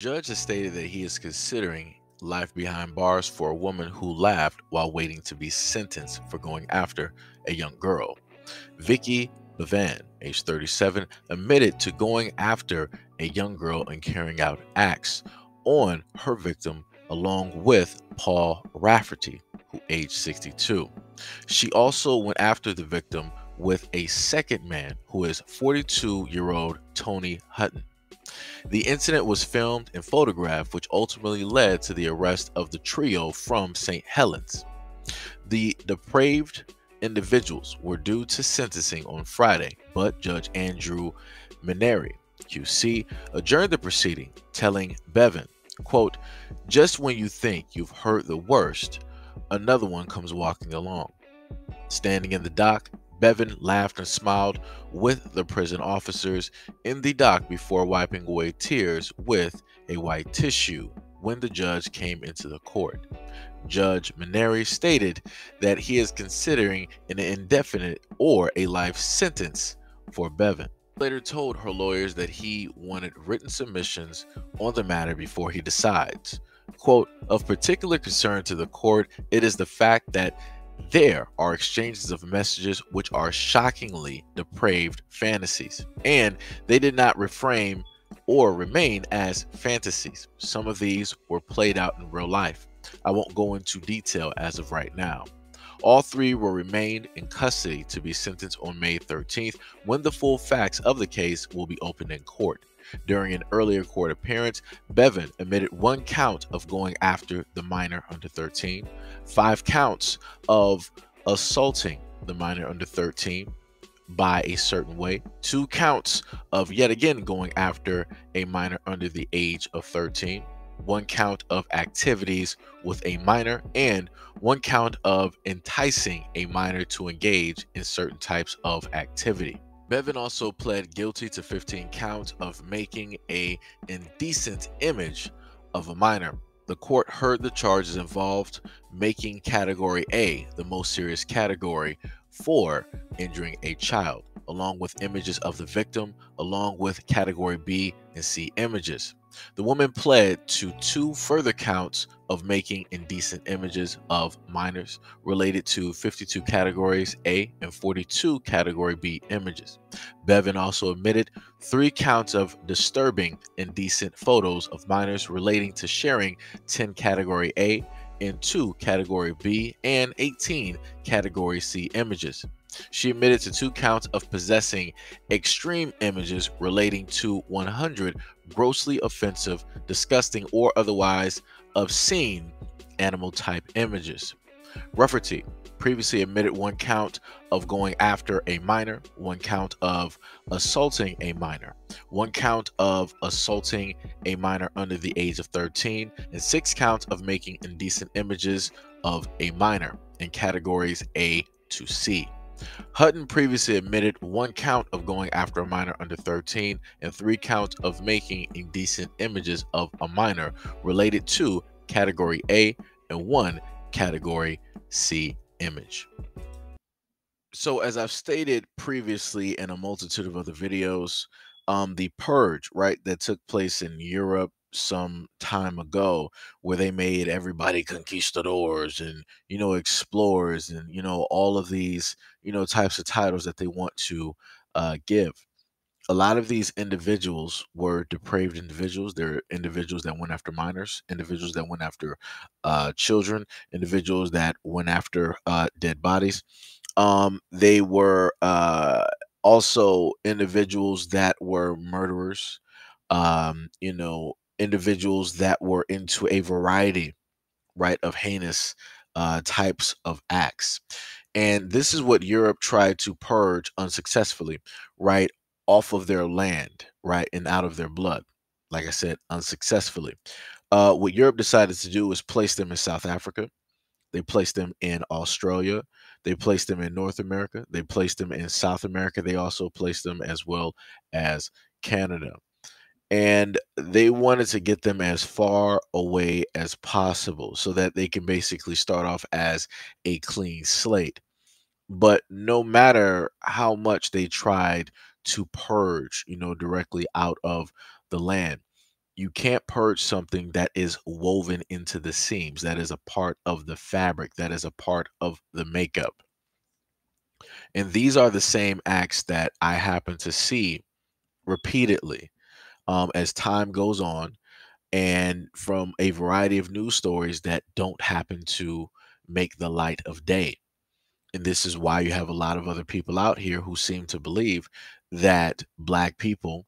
Judge has stated that he is considering life behind bars for a woman who laughed while waiting to be sentenced for going after a young girl. Vicky Bevan, age 37, admitted to going after a young girl and carrying out acts on her victim along with Paul Rafferty, who aged 62. She also went after the victim with a second man who is 42-year-old Tony Hutton. The incident was filmed and photographed, which ultimately led to the arrest of the trio from St. Helens. The depraved individuals were due to sentencing on Friday, but Judge Andrew Maneri, QC, adjourned the proceeding, telling Bevan, quote, "Just when you think you've heard the worst, another one comes walking along." Standing in the dock, Bevan laughed and smiled with the prison officers in the dock before wiping away tears with a white tissue when the judge came into the court. Judge Maneri stated that he is considering an indefinite or a life sentence for Bevan. Later told her lawyers that he wanted written submissions on the matter before he decides. Quote, "Of particular concern to the court, it is the fact that there are exchanges of messages which are shockingly depraved fantasies, and they did not refrain or remain as fantasies. Some of these were played out in real life. I won't go into detail as of right now. All three will remain in custody to be sentenced on May 13th, when the full facts of the case will be opened in court. During an earlier court appearance, Bevan admitted one count of going after the minor under 13, 5 counts of assaulting the minor under 13 by a certain way, 2 counts of yet again going after a minor under the age of 13, 1 count of activities with a minor, and 1 count of enticing a minor to engage in certain types of activity. Bevan also pled guilty to 15 counts of making a indecent image of a minor. The court heard the charges involved, making category A the most serious category for injuring a child, along with images of the victim, along with category B and C images. The woman pled to 2 further counts of making indecent images of minors related to 52 categories A and 42 category B images. Bevan also admitted 3 counts of disturbing indecent photos of minors relating to sharing 10 category A and 2 category B and 18 category C images. She admitted to 2 counts of possessing extreme images relating to 100 grossly offensive, disgusting, or otherwise obscene animal type images. Rafferty previously admitted 1 count of going after a minor, 1 count of assaulting a minor, 1 count of assaulting a minor under the age of 13, and 6 counts of making indecent images of a minor in categories A to C. Hutton previously admitted 1 count of going after a minor under 13 and 3 counts of making indecent images of a minor related to category A and 1 category C image. So, as I've stated previously in a multitude of other videos, the purge, right, that took place in Europe some time ago, where they made everybody conquistadors and, explorers and, all of these, types of titles that they want to give. A lot of these individuals were depraved individuals. They're individuals that went after minors, individuals that went after children, individuals that went after dead bodies. They were also individuals that were murderers, individuals that were into a variety, right, of heinous types of acts. And this is what Europe tried to purge unsuccessfully, right, off of their land, right, and out of their blood. Like I said, unsuccessfully. What Europe decided to do was place them in South Africa. They placed them in Australia. They placed them in North America. They placed them in South America. They also placed them as well as Canada. And they wanted to get them as far away as possible so that they can basically start off as a clean slate. But no matter how much they tried to purge, directly out of the land, You can't purge something that is woven into the seams, that is a part of the fabric, that is a part of the makeup. And these are the same acts that I happen to see repeatedly as time goes on, and from a variety of news stories that don't happen to make the light of day. And this is why you have a lot of other people out here who seem to believe that Black people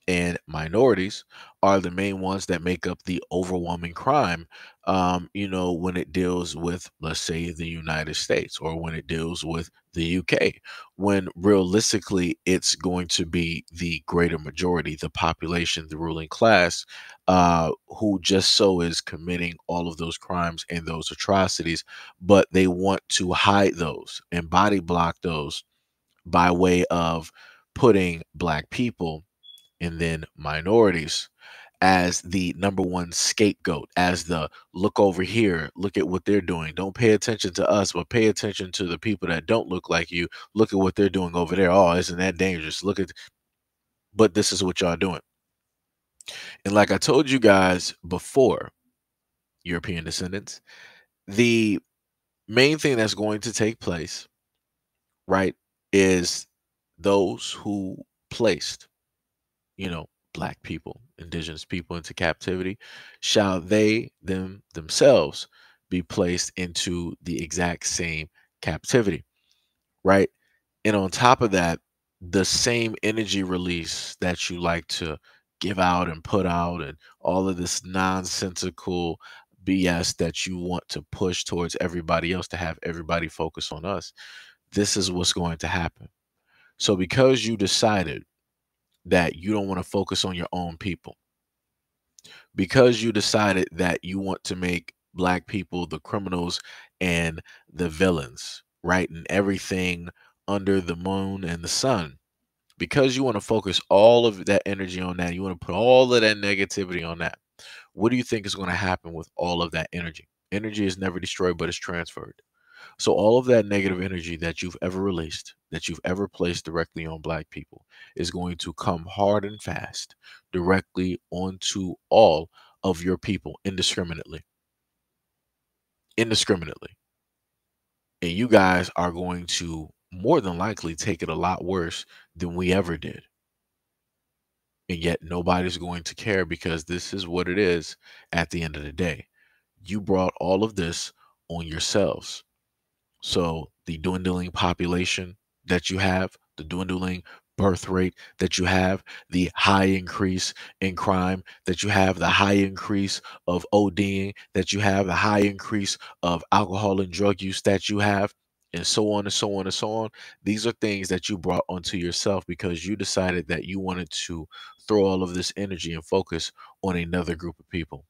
and minorities are the main ones that make up the overwhelming crime, when it deals with, let's say, the United States, or when it deals with the UK, when realistically it's going to be the greater majority, the population, the ruling class, who just so is committing all of those crimes and those atrocities, but they want to hide those and body block those by way of putting Black people and then minorities as the number one scapegoat, as the look over here, look at what they're doing. Don't pay attention to us, but pay attention to the people that don't look like you. Look at what they're doing over there. Oh, isn't that dangerous? Look at, but this is what y'all doing. And like I told you guys before, European descendants, the main thing that's going to take place, right, is those who placed, Black people, indigenous people into captivity, shall they themselves be placed into the exact same captivity, right? And on top of that, the same energy release that you like to give out and put out, and all of this nonsensical BS that you want to push towards everybody else to have everybody focus on us, this is what's going to happen. So because you decided that you don't want to focus on your own people, because you decided that you want to make Black people the criminals and the villains, right? And everything under the moon and the sun, because you want to focus all of that energy on that, you want to put all of that negativity on that. What do you think is going to happen with all of that energy? Energy is never destroyed, but it's transferred. So all of that negative energy that you've ever released, that you've ever placed directly on Black people, is going to come hard and fast directly onto all of your people indiscriminately. Indiscriminately. And you guys are going to more than likely take it a lot worse than we ever did. And yet nobody's going to care, because this is what it is at the end of the day. You brought all of this on yourselves. So the dwindling population that you have, the dwindling birth rate that you have, the high increase in crime that you have, the high increase of ODing that you have, the high increase of alcohol and drug use that you have, and so on and so on and so on. These are things that you brought onto yourself because you decided that you wanted to throw all of this energy and focus on another group of people.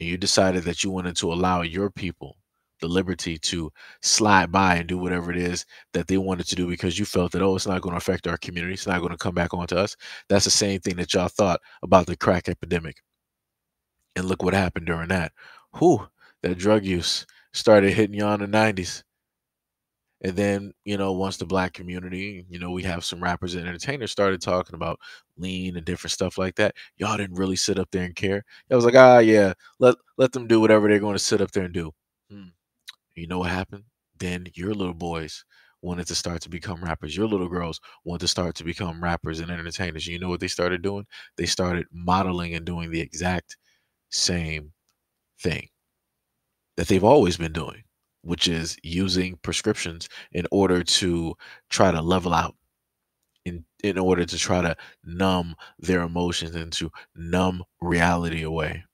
And you decided that you wanted to allow your people the liberty to slide by and do whatever it is that they wanted to do, because you felt that, oh, it's not going to affect our community, it's not going to come back onto us. That's the same thing that y'all thought about the crack epidemic. And look what happened during that. Whew, that drug use started hitting y'all in the 90s. And then, once the Black community, we have some rappers and entertainers started talking about lean and different stuff like that. Y'all didn't really sit up there and care. I was like, ah, yeah, let them do whatever they're going to sit up there and do. Hmm. You know what happened? Then your little boys wanted to start to become rappers. Your little girls want to start to become rappers and entertainers. You know what they started doing? They started modeling and doing the exact same thing that they've always been doing, which is using prescriptions in order to try to level out, in order to try to numb their emotions and to numb reality away.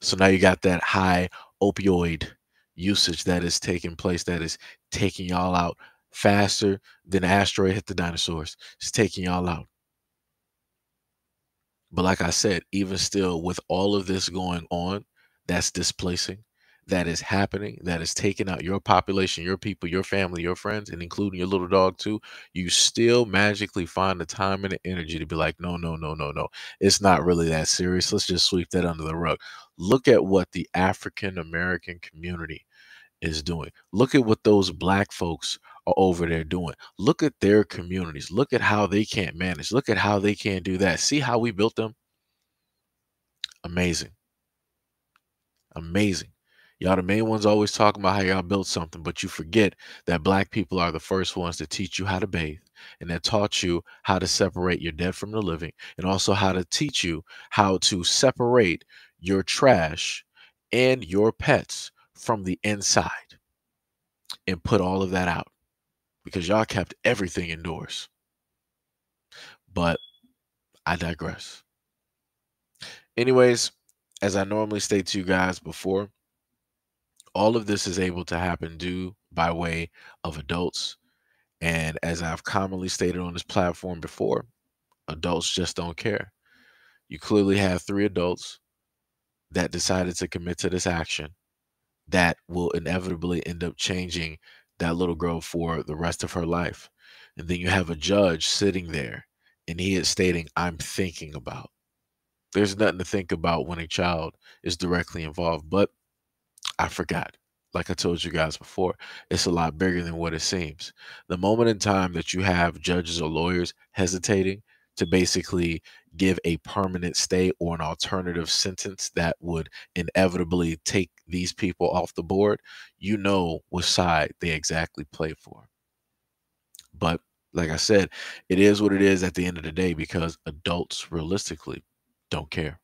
So now you got that high opioid usage that is taking place, that is taking y'all out faster than an asteroid hit the dinosaurs. It's taking y'all out. But like I said, even still, with all of this going on, that's displacing, that is happening, that is taking out your population, your people, your family, your friends, and including your little dog too, you still magically find the time and the energy to be like, no, no, no, no, no. It's not really that serious. Let's just sweep that under the rug. Look at what the African American community is doing. Look at what those Black folks are over there doing. Look at their communities. Look at how they can't manage. Look at how they can't do that. See how we built them? Amazing. Amazing. Y'all the main ones always talking about how y'all built something, but you forget that black people are the first ones to teach you how to bathe and that taught you how to separate your dead from the living and also how to teach you how to separate your trash and your pets from the inside and put all of that out because y'all kept everything indoors. But I digress. Anyways, as I normally state to you guys before, all of this is able to happen due by way of adults. And as I've commonly stated on this platform before, adults just don't care. You clearly have three adults that decided to commit to this action that will inevitably end up changing that little girl for the rest of her life. And then you have a judge sitting there and he is stating, I'm thinking about. There's nothing to think about when a child is directly involved. But I forgot. Like I told you guys before, it's a lot bigger than what it seems. The moment in time that you have judges or lawyers hesitating to basically give a permanent stay or an alternative sentence that would inevitably take these people off the board, you know which side they exactly play for. But like I said, it is what it is at the end of the day because adults realistically don't care.